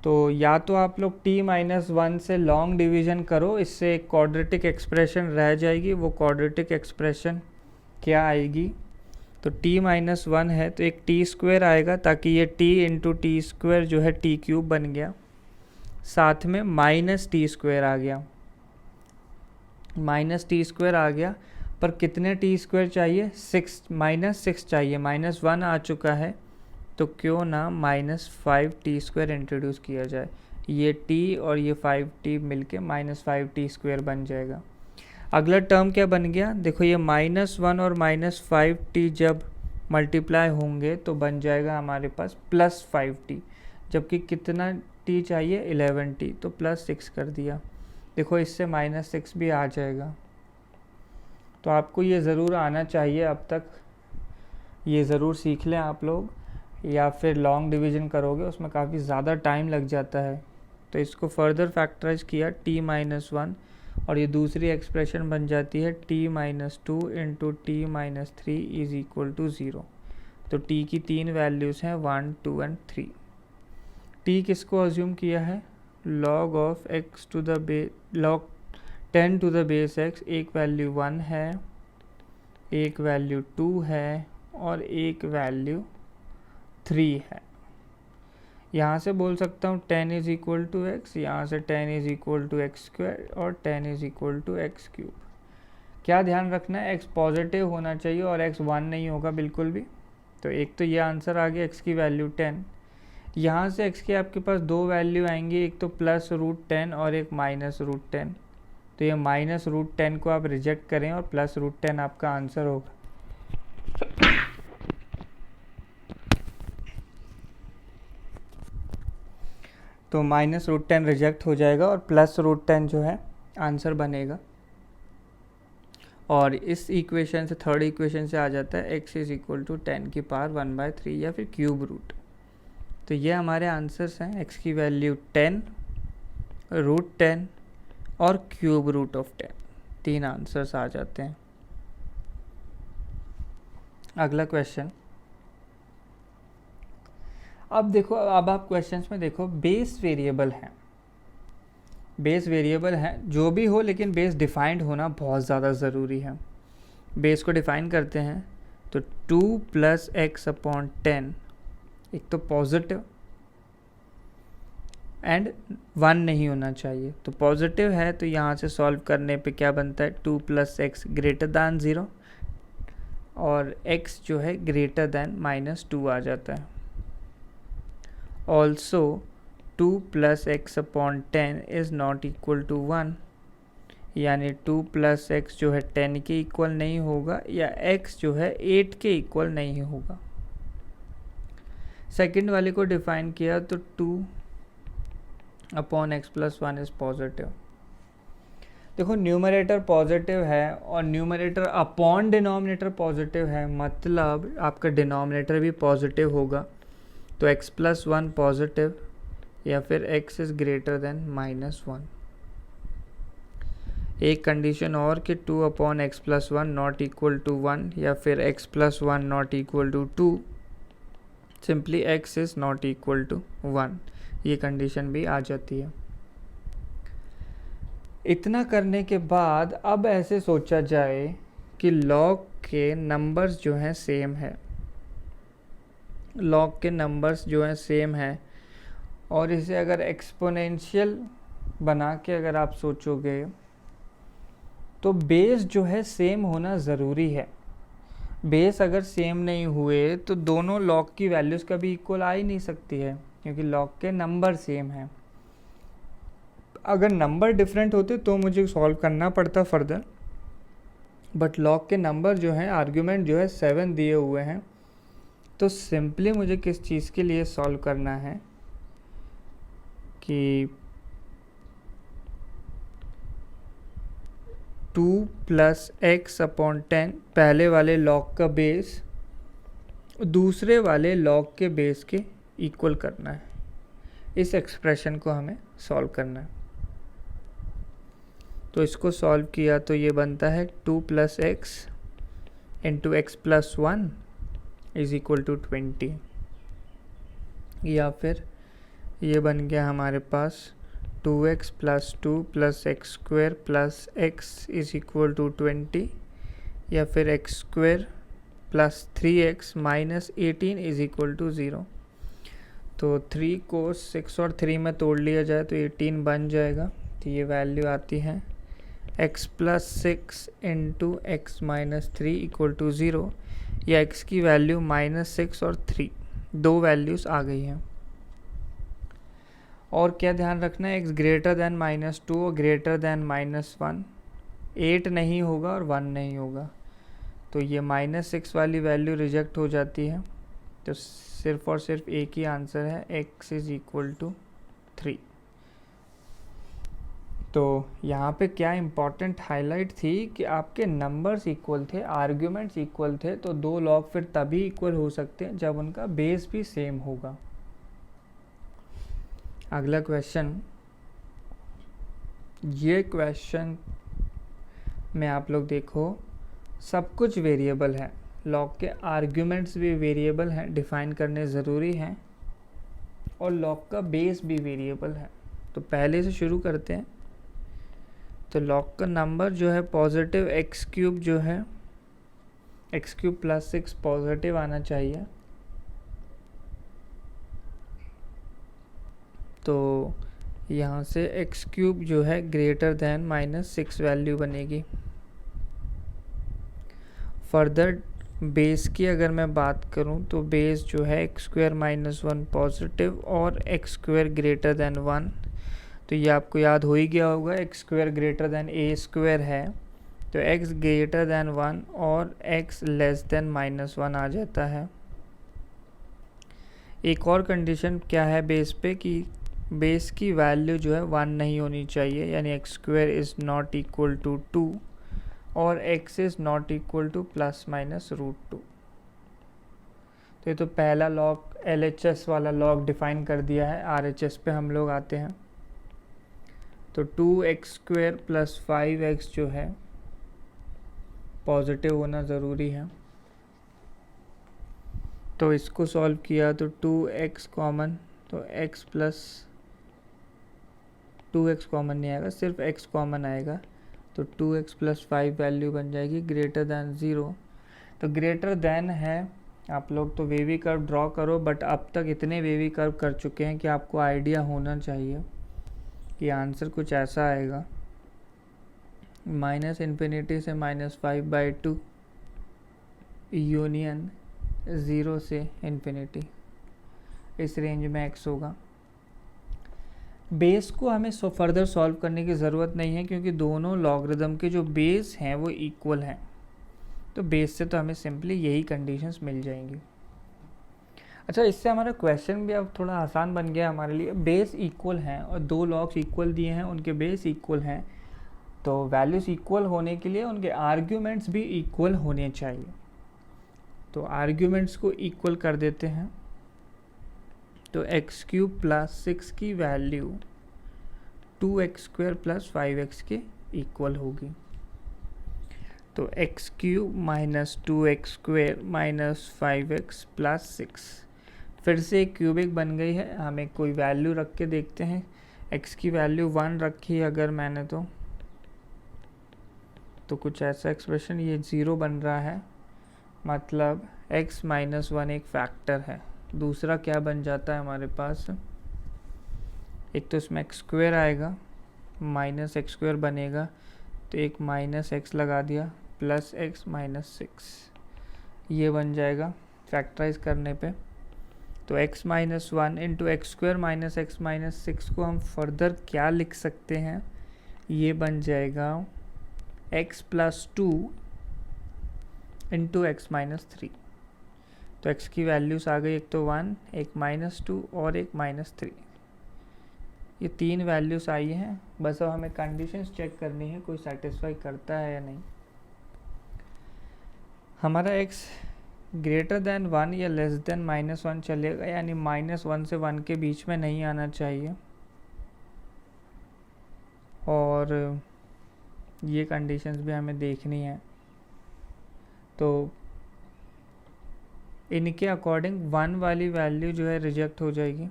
तो या तो आप लोग t माइनस 1 से लॉन्ग डिवीजन करो, इससे एक क्वाड्रेटिक एक्सप्रेशन रह जाएगी। वो क्वाड्रेटिक एक्सप्रेशन क्या आएगी, तो t माइनस 1 है तो एक t स्क्वायर आएगा, ताकि ये t इंटू टी स्क्वायर जो है t क्यूब बन गया, साथ में माइनस टी स्क्वायर आ गया, माइनस टी स्क्वायर आ गया। पर कितने टी स्क्वायर चाहिए, 6 माइनस 6 चाहिए, माइनस 1 आ चुका है, तो क्यों ना माइनस 5 टी स्क्वायर इंट्रोड्यूस किया जाए। ये t और ये 5t मिलके माइनस 5t स्क्वायर बन जाएगा। अगला टर्म क्या बन गया, देखो ये माइनस 1 और माइनस 5t जब मल्टीप्लाई होंगे तो बन जाएगा हमारे पास प्लस 5t, जबकि कितना t चाहिए 11t, तो प्लस 6 कर दिया। देखो इससे माइनस 6 भी आ जाएगा। तो आपको ये ज़रूर आना चाहिए, अब तक ये ज़रूर सीख लें आप लोग, या फिर लॉन्ग डिवीजन करोगे उसमें काफ़ी ज़्यादा टाइम लग जाता है। तो इसको फर्दर फैक्टराइज किया t माइनस 1, और ये दूसरी एक्सप्रेशन बन जाती है t minus 2 into t minus 3 is equal to 0। तो t की 3 वैल्यूज़ हैं 1, 2 एंड 3। t किसको अज्यूम किया है, log of x to the base log 10 to the base x, एक वैल्यू 1 है, एक वैल्यू 2 है और एक वैल्यू 3 है। यहाँ से बोल सकता हूँ 10 इज इक्वल टू एक्स, यहाँ से 10 is equal to x square और 10 is equal to x cube. क्या ध्यान रखना है, x पॉजिटिव होना चाहिए और x 1 नहीं होगा बिल्कुल भी। तो एक तो ये आंसर आ गया, x की वैल्यू 10, यहाँ से x के आपके पास दो वैल्यू आएंगी, एक तो +√10 और एक -√10। तो ये -√10 को आप रिजेक्ट करें और +√10 आपका आंसर होगा। तो -√10 रिजेक्ट हो जाएगा और +√10 जो है आंसर बनेगा। और इस इक्वेशन से, थर्ड इक्वेशन से आ जाता है x = 10⁻⁴ या फिर क्यूब रूट। तो ये हमारे आंसर्स हैं, x की वैल्यू 10, √10 और क्यूब रूट ऑफ 10। तीन आंसर्स आ जाते हैं। अगला क्वेश्चन, अब देखो, अब आप क्वेश्चंस में देखो, बेस वेरिएबल हैं, बेस वेरिएबल हैं जो भी हो, लेकिन बेस डिफाइंड होना बहुत ज़्यादा ज़रूरी है। बेस को डिफाइन करते हैं तो 2 + x/10, एक तो पॉजिटिव एंड 1 नहीं होना चाहिए, तो पॉजिटिव है तो यहाँ से सॉल्व करने पे क्या बनता है, 2 + x > 0 और x जो है greater than -2 आ जाता है। Also 2 + x/10 is not equal to 1, यानी 2 + x जो है 10 के इक्वल नहीं होगा या x जो है 8 के इक्वल नहीं होगा। सेकंड वाले को डिफाइन किया तो 2/x + 1 इज़ पॉजिटिव। देखो न्यूमरेटर पॉजिटिव है और न्यूमरेटर अपॉन डिनोमिनेटर पॉजिटिव है, मतलब आपका डिनोमिनेटर भी पॉजिटिव होगा। तो x + 1 पॉजिटिव या फिर x इज़ greater than -1। एक कंडीशन और कि 2/x + 1 नॉट इक्वल टू 1 या फिर x + 1 not equal to 2, simply x is not equal to 1, ये कंडीशन भी आ जाती है। इतना करने के बाद अब ऐसे सोचा जाए कि लॉग के नंबर्स जो हैं सेम है, लॉग के नंबर्स जो हैं सेम है, और इसे अगर एक्सपोनेंशियल बना के अगर आप सोचोगे तो बेस जो है सेम होना ज़रूरी है। बेस अगर सेम नहीं हुए तो दोनों लॉग की वैल्यूज़ कभी इक्वल आ ही नहीं सकती है, क्योंकि लॉग के नंबर सेम हैं। अगर नंबर डिफरेंट होते तो मुझे सॉल्व करना पड़ता फर्दर, बट लॉग के नंबर जो हैं, आर्ग्यूमेंट जो है 7 दिए हुए हैं, तो सिंपली मुझे किस चीज़ के लिए सॉल्व करना है कि 2 + x/10 पहले वाले लॉग का बेस दूसरे वाले लॉग के बेस के इक्वल करना है। इस एक्सप्रेशन को हमें सॉल्व करना है। तो इसको सॉल्व किया तो ये बनता है 2 + x × x + 1 is equal to 20, या फिर ये बन गया हमारे पास 2x + 2 + x² + x is equal to 20, या फिर x² + 3x - 18 is equal to 0। तो 3 को 6 और 3 में तोड़ लिया जाए तो 18 बन जाएगा। तो ये वैल्यू आती है x + 6 × x - 3 इक्वल टू 0, या x की वैल्यू -6 और 3, दो वैल्यूज़ आ गई हैं। और क्या ध्यान रखना है, x greater than -2 और greater than -1, 8 नहीं होगा और 1 नहीं होगा, तो ये -6 वाली वैल्यू रिजेक्ट हो जाती है। तो सिर्फ और सिर्फ एक ही आंसर है, x इज़ इक्वल टू 3। तो यहाँ पे क्या इम्पॉर्टेंट हाईलाइट थी कि आपके नंबर्स इक्वल थे, आर्ग्यूमेंट्स इक्वल थे, तो दो लॉग फिर तभी इक्वल हो सकते हैं जब उनका बेस भी सेम होगा। अगला क्वेश्चन, ये क्वेश्चन में आप लोग देखो सब कुछ वेरिएबल है, लॉग के आर्ग्यूमेंट्स भी वेरिएबल हैं, डिफाइन करने ज़रूरी हैं, और लॉग का बेस भी वेरिएबल है। तो पहले से शुरू करते हैं। तो लॉग का नंबर जो है पॉजिटिव x³ जो है x³ + 6 पॉजिटिव आना चाहिए। तो यहाँ से x³ जो है greater than -6 वैल्यू बनेगी। फर्दर बेस की अगर मैं बात करूं तो बेस जो है एक्स स्क्वायर माइनस 1 पॉजिटिव और एक्स स्क्वायर ग्रेटर देन 1, तो ये आपको याद हो ही गया होगा, एक्स स्क्वायर ग्रेटर देन ए स्क्वायर है, तो x ग्रेटर देन 1 और x लेस देन -1 आ जाता है। एक और कंडीशन क्या है बेस पे कि बेस की वैल्यू जो है 1 नहीं होनी चाहिए, यानी x square is not equal to 2 और x is not equal to ±√2। तो ये तो पहला लॉग LHS वाला लॉग डिफाइन कर दिया है। RHS पे हम लोग आते हैं, तो 2x² + 5x जो है पॉजिटिव होना ज़रूरी है। तो इसको सॉल्व किया तो 2x कॉमन, तो x प्लस 2x कॉमन नहीं आएगा, सिर्फ x कॉमन आएगा, तो 2x + 5 वैल्यू बन जाएगी ग्रेटर दैन 0। तो ग्रेटर दैन है, आप लोग तो वेवी कर्व ड्रॉ करो, बट अब तक इतने वेवी कर्व कर चुके हैं कि आपको आइडिया होना चाहिए कि आंसर कुछ ऐसा आएगा, -∞ से -5/2 यूनियन 0 से ∞, इस रेंज में x होगा। बेस को हमें फर्दर सॉल्व करने की ज़रूरत नहीं है क्योंकि दोनों लॉगरिदम के जो बेस हैं वो इक्वल हैं, तो बेस से तो हमें सिंपली यही कंडीशंस मिल जाएंगी। अच्छा, इससे हमारा क्वेश्चन भी अब थोड़ा आसान बन गया हमारे लिए। बेस इक्वल हैं और दो लॉग्स इक्वल दिए हैं, उनके बेस इक्वल हैं, तो वैल्यूज़ इक्वल होने के लिए उनके आर्ग्यूमेंट्स भी इक्वल होने चाहिए। तो आर्ग्यूमेंट्स को इक्वल कर देते हैं, तो x³ + 6 की वैल्यू 2x² + 5x के इक्वल होगी। तो x³ - 2x² - 5x + 6 फिर से एक क्यूबिक बन गई है। हमें कोई वैल्यू रख के देखते हैं। x की वैल्यू 1 रखी है अगर मैंने, तो कुछ ऐसा एक्सप्रेशन, ये 0 बन रहा है, मतलब x - 1 एक फैक्टर है। दूसरा क्या बन जाता है हमारे पास, एक तो इसमें x² आएगा, -x² बनेगा, तो एक -x लगा दिया, +x - 6, ये बन जाएगा फैक्टराइज करने पे। तो x - 1 × x² - x - 6 को हम फर्दर क्या लिख सकते हैं, ये बन जाएगा x + 2 × x - 3। तो x की वैल्यूज आ गई, एक तो 1, एक -2 और एक -3, ये 3 वैल्यूज आई हैं। बस अब हमें कंडीशंस चेक करनी है कोई सेटिस्फाई करता है या नहीं। हमारा x ग्रेटर देन 1 या लेस देन -1 चलेगा, यानी -1 से 1 के बीच में नहीं आना चाहिए, और ये कंडीशंस भी हमें देखनी है। तो इनके अकॉर्डिंग 1 वाली वैल्यू जो है रिजेक्ट हो जाएगी,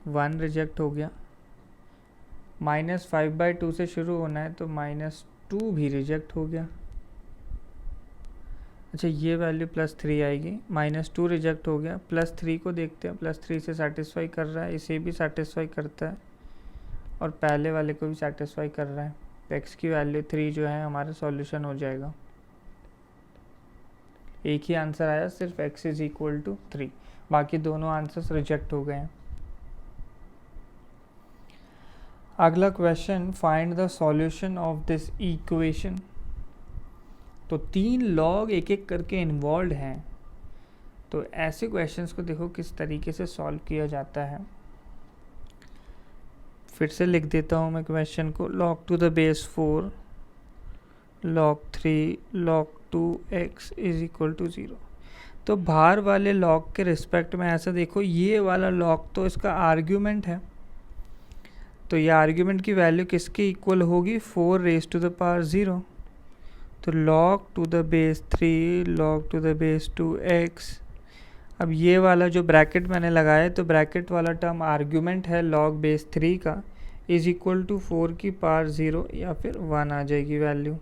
1 रिजेक्ट हो गया। -5/2 से शुरू होना है, तो -2 भी रिजेक्ट हो गया। अच्छा, ये वैल्यू +3 आएगी, -2 रिजेक्ट हो गया। +3 को देखते हैं, +3 से सेटिस्फाई कर रहा है, इसे भी सेटिस्फाई करता है, और पहले वाले को भी सेटिस्फाई कर रहा है, तो x की वैल्यू 3 जो है हमारा सॉल्यूशन हो जाएगा। एक ही आंसर आया, सिर्फ x = 3, बाकी दोनों आंसर्स रिजेक्ट हो गए हैं। अगला question, find the solution of this equation. तो 3 लॉग एक एक करके इन्वॉल्व हैं, तो ऐसे क्वेश्चंस को देखो किस तरीके से सॉल्व किया जाता है। फिर से लिख देता हूँ मैं क्वेश्चन को, log to the base 4 log 3 log 2x = 0। तो बाहर वाले लॉग के रिस्पेक्ट में ऐसा देखो, ये वाला लॉग तो इसका आर्ग्यूमेंट है, तो ये आर्ग्यूमेंट की वैल्यू किसके इक्वल होगी, 4⁻0। तो log to the base 3 log to the base 2x। अब ये वाला जो ब्रैकेट मैंने लगाया, तो ब्रैकेट वाला टर्म आर्ग्यूमेंट है log base 3 का, = 4⁻0 या फिर 1 आ जाएगी वैल्यू।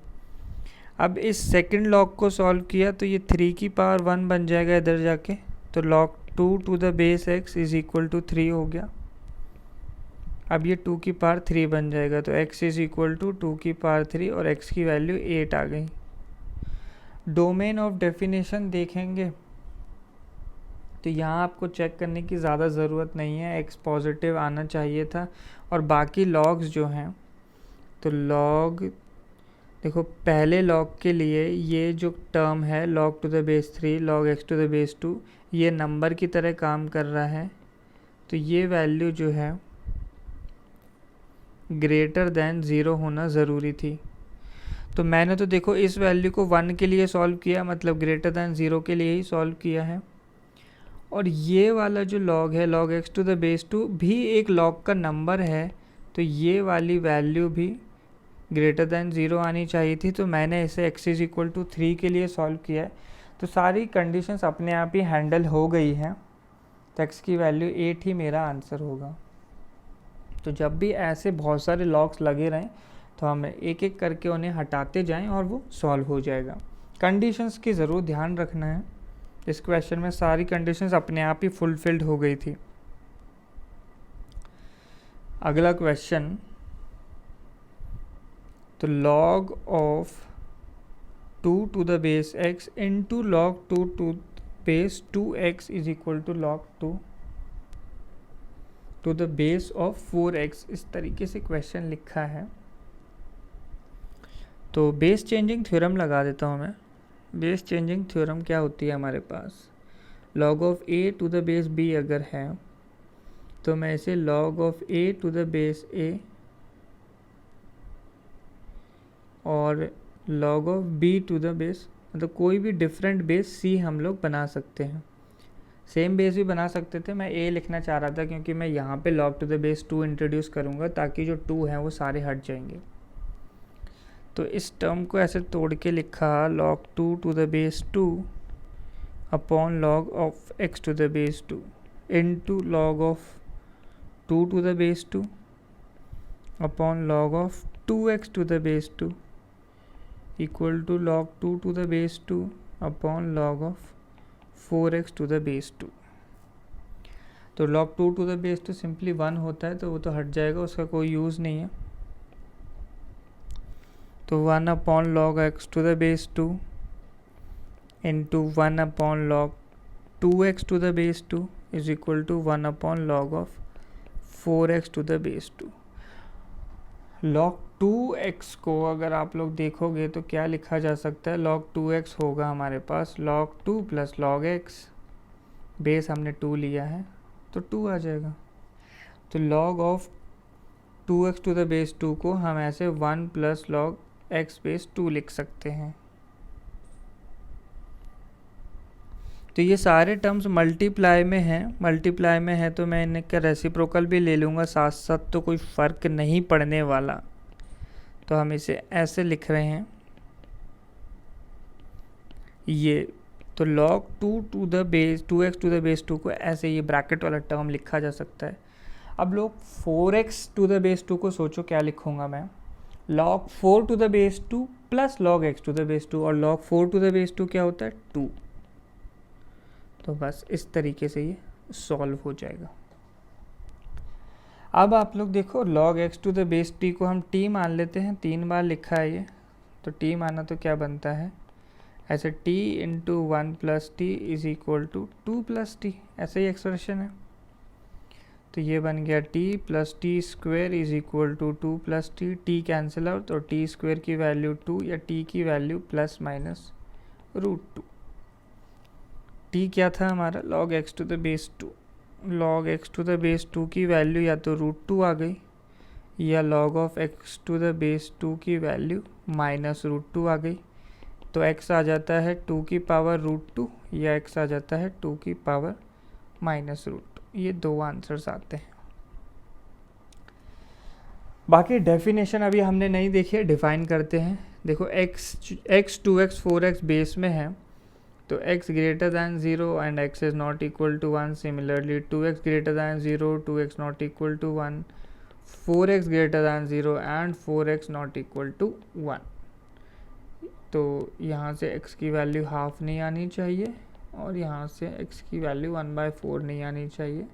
अब इस सेकंड लॉग को सॉल्व किया, तो ये 3⁻1 बन जाएगा इधर जाके, तो log 2 to the base x = 3 हो गया। अब ये 2⁻3 बन जाएगा, तो x = 2⁻3 और x की वैल्यू 8 आ गई। डोमेन ऑफ डेफिनेशन देखेंगे तो यहाँ आपको चेक करने की ज़्यादा ज़रूरत नहीं है, x पॉजिटिव आना चाहिए था। और बाकी लॉग्स जो हैं, तो लॉग देखो पहले लॉग के लिए ये जो टर्म है log to the base 3 log x to the base 2 ये नंबर की तरह काम कर रहा है, तो ये वैल्यू जो है ग्रेटर देन 0 होना ज़रूरी थी। तो मैंने तो देखो इस वैल्यू को 1 के लिए सॉल्व किया, मतलब ग्रेटर देन 0 के लिए ही सॉल्व किया है। और ये वाला जो लॉग है log x to the base 2 भी एक लॉग का नंबर है, तो ये वाली वैल्यू भी ग्रेटर देन 0 आनी चाहिए थी। तो मैंने इसे x इज इक्वल टू 3 के लिए सॉल्व किया है। तो सारी कंडीशंस अपने आप ही हैंडल हो गई हैं, तो x की वैल्यू 8 ही मेरा आंसर होगा। तो जब भी ऐसे बहुत सारे लॉग्स लगे रहें तो हम एक एक करके उन्हें हटाते जाएं और वो सॉल्व हो जाएगा। कंडीशंस की ज़रूर ध्यान रखना है। इस क्वेश्चन में सारी कंडीशंस अपने आप ही फुलफिल्ड हो गई थी। अगला क्वेश्चन, तो log of 2 to the base x into log 2 to base 2x is equal to log 2 to the base of 4x, इस तरीके से क्वेश्चन लिखा है। तो बेस चेंजिंग थ्योरम लगा देता हूँ मैं। बेस चेंजिंग थ्योरम क्या होती है हमारे पास, log of a to the base b अगर है तो मैं इसे log of a to the base a और log of b to the base, मतलब कोई भी डिफरेंट बेस c हम लोग बना सकते हैं। सेम बेस भी बना सकते थे, मैं a लिखना चाह रहा था क्योंकि मैं यहाँ पे log to the base 2 introduce करूँगा ताकि जो 2 हैं वो सारे हट जाएंगे। तो इस टर्म को ऐसे तोड़ के लिखा log 2 to the base 2 upon log of x to the base 2 into log of 2 to the base 2 upon log of 2x to the base 2 equal to log 2 to the base 2 upon log of 4x to the base 2। तो log 2 to the base 2 simply 1 होता है, तो वो तो हट जाएगा, उसका कोई यूज़ नहीं है। तो 1 upon log x to the base 2 into 1 upon log 2x to the base 2 is equal to 1 upon log of 4x to the base 2। log 2x को अगर आप लोग देखोगे तो क्या लिखा जा सकता है, log 2x होगा हमारे पास log 2 plus log x, base हमने 2 लिया है तो 2 आ जाएगा। तो log of 2x to the base 2 को हम ऐसे 1 प्लस log x बेस 2 लिख सकते हैं। तो ये सारे टर्म्स मल्टीप्लाई में हैं, तो मैं इनका रेसिप्रोकल भी ले लूँगा साथ साथ, तो कोई फ़र्क नहीं पड़ने वाला। तो हम इसे ऐसे लिख रहे हैं ये, तो log 2 to the base 2x to the base 2 को ऐसे ये ब्रैकेट वाला टर्म लिखा जा सकता है। अब लोग 4x टू द बेस 2 को सोचो क्या लिखूँगा मैं, log 4 to the base 2 plus log x to the base 2, और log 4 टू द बेस 2 क्या होता है 2। तो बस इस तरीके से ये सॉल्व हो जाएगा। अब आप लोग देखो log x to the base t को हम t मान लेते हैं, 3 बार लिखा है ये, तो t माना तो क्या बनता है ऐसे t into 1 plus t is equal to 2 plus t, ऐसे ही एक्सप्रेशन है। तो ये बन गया t plus t square is equal to 2 plus t, t cancel out, और t स्क्वेयर की वैल्यू 2 या t की वैल्यू प्लस माइनस √2। t क्या था हमारा log x to the base 2, log x to the base 2 की वैल्यू या तो √2 आ गई या log of x to the base 2 की वैल्यू माइनस √2 आ गई। तो x आ जाता है 2 की पावर √2 या x आ जाता है 2 की पावर माइनस √2। ये दो आंसर्स आते हैं। बाकी डेफिनेशन अभी हमने नहीं देखी है, डिफाइन करते हैं। देखो x 2x 4x बेस में है तो x greater than 0 and x is not equal to 1। Similarly 2x greater than 0, 2x not equal to 1, 4x greater than 0 and 4x not equal to 1। तो यहाँ से x की वैल्यू हाफ नहीं आनी चाहिए और यहाँ से x की वैल्यू 1/4 नहीं आनी चाहिए,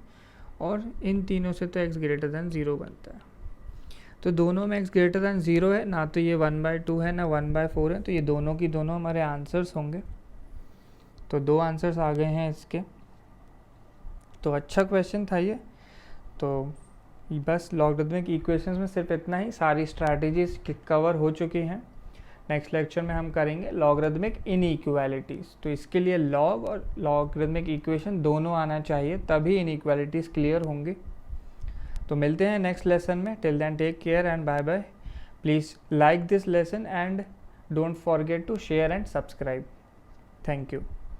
और इन तीनों से तो x ग्रेटर दैन 0 बनता है। तो दोनों में x ग्रेटर दैन 0 है, ना तो ये 1/2 है ना 1/4 है, तो ये दोनों की दोनों हमारे आंसर्स होंगे। तो 2 आंसर्स आ गए हैं इसके। तो अच्छा क्वेश्चन था ये। तो बस लॉगरिदमिक इक्वेशंस में सिर्फ इतना ही, सारी स्ट्रैटेजीज कवर हो चुकी हैं। नेक्स्ट लेक्चर में हम करेंगे लॉगरिदमिक इनइक्वालिटीज़। तो इसके लिए लॉग और लॉगरिदमिक इक्वेशन दोनों आना चाहिए, तभी इनइक्वालिटीज़ क्लियर होंगी। तो मिलते हैं नेक्स्ट लेसन में। Till then take care and bye bye. Please like this lesson and don't forget to share and subscribe. Thank you.